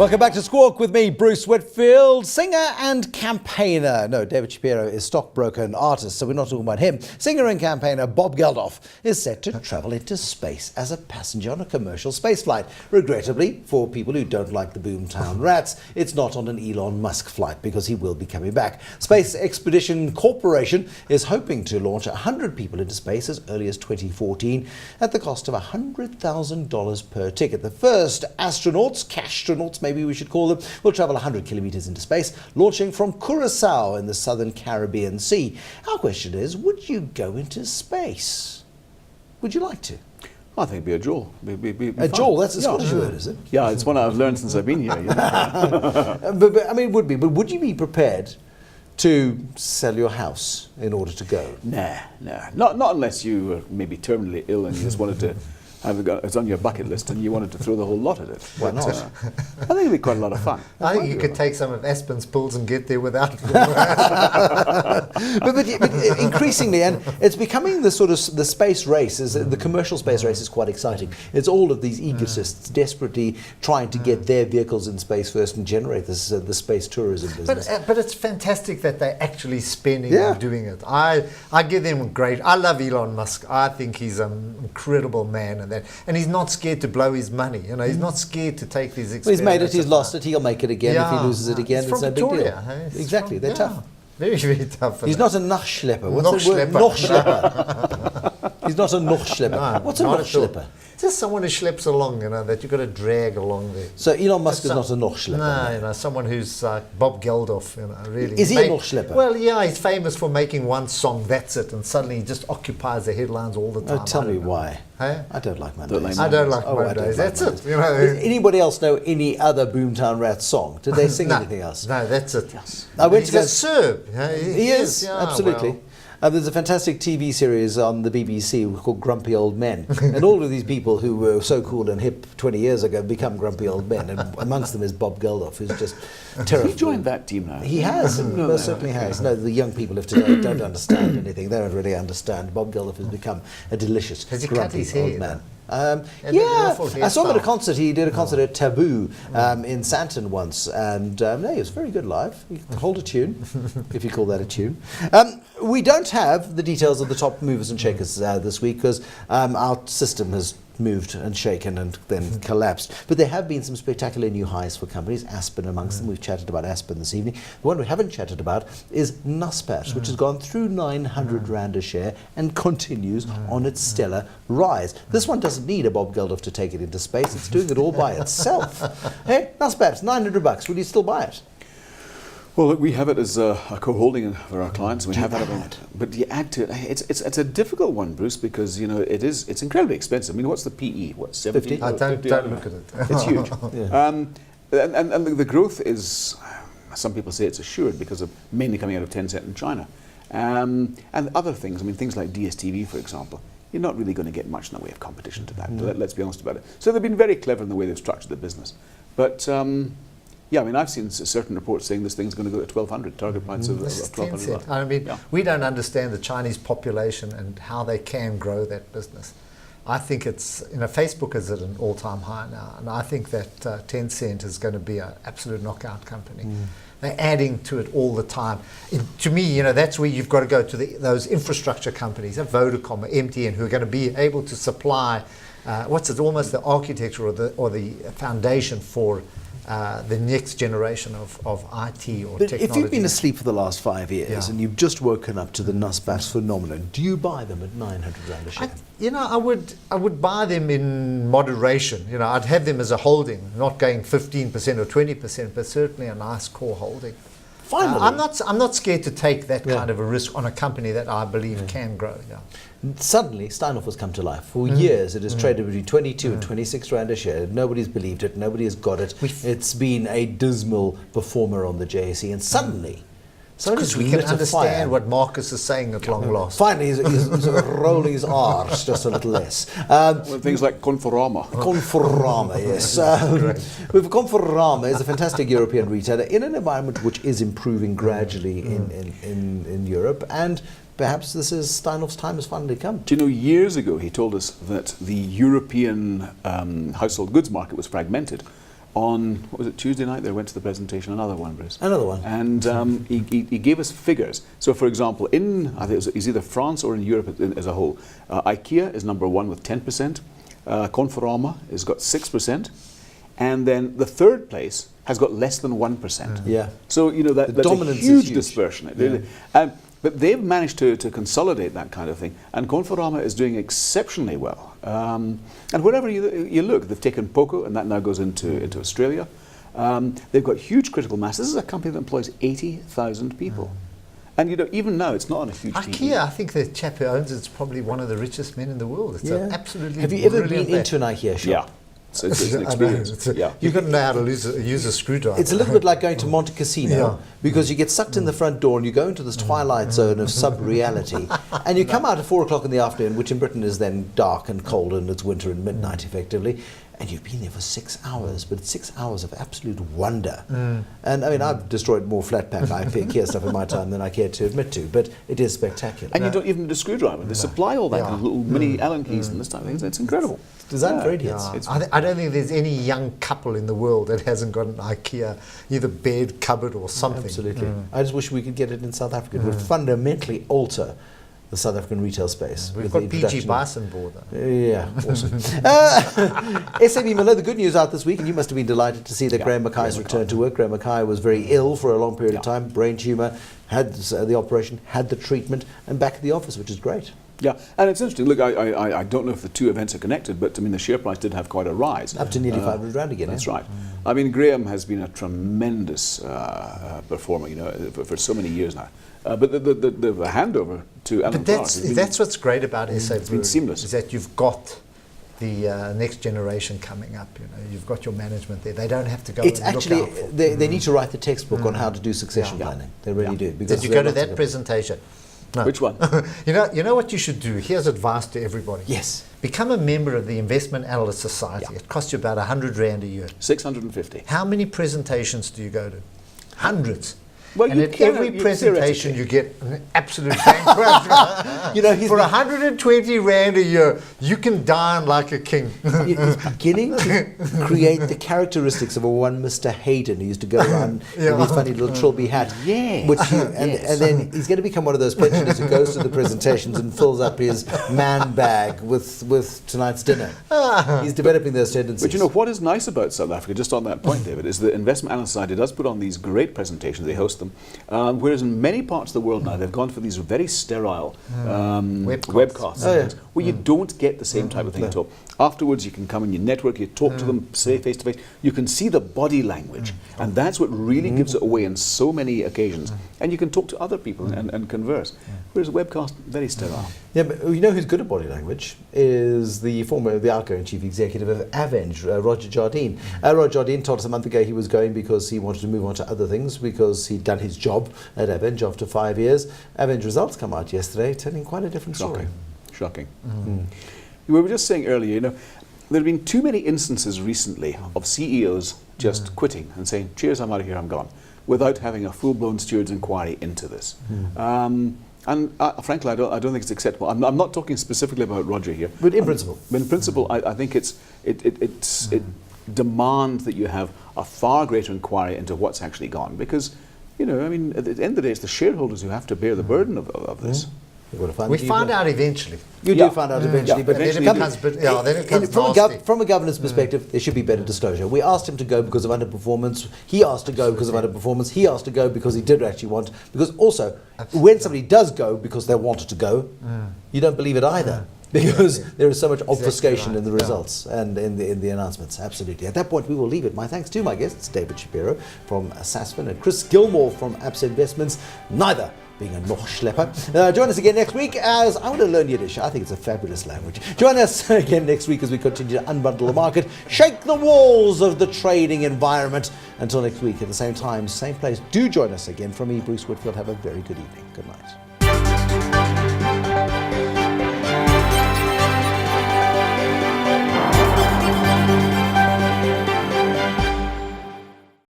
Welcome back to Squawk with me, Bruce Whitfield, singer and campaigner. No, David Shapiro is stockbroker and artist, so we're not talking about him. Singer and campaigner Bob Geldof is set to travel into space as a passenger on a commercial spaceflight. Regrettably, for people who don't like the Boomtown Rats, it's not on an Elon Musk flight because he will be coming back. Space Expedition Corporation is hoping to launch 100 people into space as early as 2014 at the cost of $100,000 per ticket. The first astronauts, castronauts maybe we should call them, will travel 100 kilometers into space, launching from Curacao in the southern Caribbean Sea. Our question is, would you go into space? Would you like to? I think it'd be a jewel. A jewel, that's a Scottish word, is it? Yeah, it's one I've learned since I've been here. You know? but I mean, it would be. But would you be prepared to sell your house in order to go? Nah. Not unless you were maybe terminally ill and you just wanted to have it's on your bucket list and you wanted to throw the whole lot at it. Why not? I think it'd be quite a lot of fun. I think you could take some of Aspen's pools and get there without. but increasingly, and it's becoming the sort of the space race. The commercial space race is quite exciting. It's all of these egotists desperately trying to get their vehicles in space first and generate this the space tourism business. But it's fantastic that they're actually spending and doing it. I give them great. I love Elon Musk. I think he's an incredible man. And he's not scared to blow his money. You know, he's not scared to take these experiments. Well, he's made it, he's lost it, he'll make it again. If he loses it again, it's no big deal. Hey? Exactly, they're tough. Very, very tough. He's not a Nachtschlepper. What's the word? Nachtschlepper. He's not a Nachtschlepper. No, what's a Nachtschlepper? Just someone who schleps along, you know, that you've got to drag along there. So Elon Musk is not a Nachtschlepper? No, you know, someone who's Bob Geldof, you know, really. Is he a Nachtschlepper? Well, yeah, he's famous for making one song, that's it, and suddenly he just occupies the headlines all the time. Oh, tell me why. Hey? I don't like Mondays. I don't like Mondays. That's it. You know. Does anybody else know any other Boomtown Rats song? Did they sing anything else? No, that's it. Yes. He's a Serb. He is, absolutely. Well. There's a fantastic TV series on the BBC called Grumpy Old Men. And all of these people who were so cool and hip 20 years ago become grumpy old men. And amongst them is Bob Geldof, who's just terrible. He joined that team now. He has, most certainly has. No, the young people of today don't understand anything. They don't really understand. Bob Geldof has become a delicious grumpy old man. I saw him at a concert. He did a concert at Taboo in Santon once, and no, he was very good live. He could hold a tune, if you call that a tune. We don't have the details of the top movers and shakers this week because our system has moved and shaken and then collapsed. But there have been some spectacular new highs for companies, Aspen amongst them. We've chatted about Aspen this evening. The one we haven't chatted about is Naspers, which has gone through 900 Rand a share and continues on its stellar rise. This one doesn't need a Bob Geldof to take it into space. It's doing it all by itself. Hey, Naspers, $900. Will you still buy it? Well, look, we have it as a co-holding for our clients. We have that, but you add to it. It's a difficult one, Bruce, because you know it's incredibly expensive. I mean, what's the PE? What 70? 50? Don't look at it. It's huge, and the growth is. Some people say it's assured because of mainly coming out of Tencent in China, and other things. I mean, things like DSTV, for example. You're not really going to get much in the way of competition to that. Let's be honest about it. So they've been very clever in the way they've structured the business, but. Yeah, I mean, I've seen certain reports saying this thing's going to go to 1,200, target price of 1,200. I mean, we don't understand the Chinese population and how they can grow that business. I think it's, you know, Facebook is at an all-time high now, and I think that Tencent is going to be an absolute knockout company. They're adding to it all the time. To me, you know, that's where you've got to go to those infrastructure companies, Vodacom or MTN, who are going to be able to supply, almost the architecture or the foundation for the next generation of IT or technology. If you've been asleep for the last 5 years and you've just woken up to the Naspers phenomenon, do you buy them at 900 Rand a share? I would buy them in moderation. You know, I'd have them as a holding, not going 15% or 20%, but certainly a nice core holding. Finally, I'm not scared to take that kind of a risk on a company that I believe can grow. Suddenly, Steinhoff has come to life. For years, it has traded between 22 and 26 Rand a share. Nobody's believed it. Nobody has got it. It's been a dismal performer on the JSE, and suddenly, because we can understand what Marcus is saying at long last. Finally, he's rolling his R's just a little less. Things like Conforama. Conforama, yes. Conforama is a fantastic European retailer in an environment which is improving gradually in Europe, and perhaps this is Steinhoff's time has finally come. Do you know, years ago he told us that the European household goods market was fragmented, on, what was it, Tuesday night? They went to the presentation, another one, Bruce. Another one. And he gave us figures. So, for example, I think it's either France or in Europe as a whole, IKEA is number 1 with 10%, Conforama has got 6%, and then the third place has got less than 1%. Yeah. So, that's a huge dispersion. Yeah. But they've managed to consolidate that kind of thing, and Conforama is doing exceptionally well. And wherever you look, they've taken Poco, and that now goes into Australia. They've got huge critical mass. This is a company that employs 80,000 people. And even now, it's not on a huge IKEA, TV. I think the chap who owns it's probably one of the richest men in the world. It's absolutely. Have you ever been into an IKEA shop? Yeah. So it's an experience. You've got to know how to use a screwdriver. It's a little bit like going to Monte Cassino, because you get sucked in the front door and you go into this twilight zone of sub-reality, and you come out at 4 o'clock in the afternoon, which in Britain is then dark and cold and it's winter and midnight effectively, and you've been there for 6 hours, but it's 6 hours of absolute wonder. And I mean, I've destroyed more flat pack IKEA stuff in my time than I care to admit to, but it is spectacular. And you don't even need a screwdriver. They supply all that kind of little mini Allen keys and this type of thing. It's incredible. Designed for idiots. I don't think there's any young couple in the world that hasn't got an IKEA, either bed, cupboard or something. Absolutely. I just wish we could get it in South Africa. It would fundamentally alter the South African retail space. We've got PG Bison board though. Yeah, awesome. SAB Miller, the good news out this week, and you must have been delighted to see that Graham Mackay's returned to work. Graham Mackay was very ill for a long period of time, brain tumour, had the operation, had the treatment, and back at the office, which is great. Yeah, and it's interesting. Look, I don't know if the two events are connected, but I mean the share price did have quite a rise. Up to nearly 500 rand again. That's right. I mean, Graham has been a tremendous performer, for so many years now. But the handover to Alan Clark, that's what's great about SA it's been seamless. Is that you've got the next generation coming up. You've got your management there. They don't have to go. It's actually they need to write the textbook on how to do succession planning. They really do. Did you go to that presentation? No. Which one? You know what you should do? Here's advice to everybody. Yes. Become a member of the Investment Analyst Society. Yeah. It costs you about 100 Rand a year. 650. How many presentations do you go to? Hundreds. Well, and at every presentation you get an absolute bankrupt. For 120 Rand a year, you can dine like a king. He's beginning to create the characteristics of a one Mr. Hayden who used to go around with his funny little trilby hat. Yeah. And then he's going to become one of those pensioners who goes to the presentations and fills up his man bag with tonight's dinner. He's developing those tendencies. But what is nice about South Africa, just on that point, David, is the Investment Analyst Society does put on these great presentations. They host them. Whereas in many parts of the world now, they've gone for these very sterile webcasts where you don't get the same type of thing at all. Afterwards, you can come and you network, you talk to them, say face to face. You can see the body language, and that's what really gives it away on so many occasions. And you can talk to other people and converse. Whereas a webcast, very sterile. Yeah, but you know who's good at body language is the outgoing chief executive of Avenge, Roger Jardine. Roger Jardine told us a month ago he was going because he wanted to move on to other things because he'd done his job at Avenge after 5 years. Avenge results come out yesterday, telling quite a different story. Shocking. We were just saying earlier, there have been too many instances recently of CEOs just quitting and saying, cheers, I'm out of here, I'm gone, without having a full-blown steward's inquiry into this. And frankly, I don't think it's acceptable. I'm not talking specifically about Roger here. But in principle? In principle, I think it demands that you have a far greater inquiry into what's actually gone. Because, at the end of the day, it's the shareholders who have to bear the burden of this. We find out eventually. You do find out eventually, but then it comes from a governance perspective, there should be better disclosure. We asked him to go because of underperformance. He asked to go because of underperformance. He asked to go because he did actually want. Because also, when somebody does go because they wanted to go, you don't believe it either. Because there is so much obfuscation in the results and in the announcements. Absolutely. At that point, we will leave it. My thanks to my guests, David Shapiro from Aspen and Chris Gilmore from Absa Investments, neither being a Noch-Schlepper. Join us again next week as I want to learn Yiddish. I think it's a fabulous language. Join us again next week as we continue to unbundle the market, shake the walls of the trading environment. Until next week at the same time, same place. Do join us again. From me, Bruce Whitfield. Have a very good evening. Good night.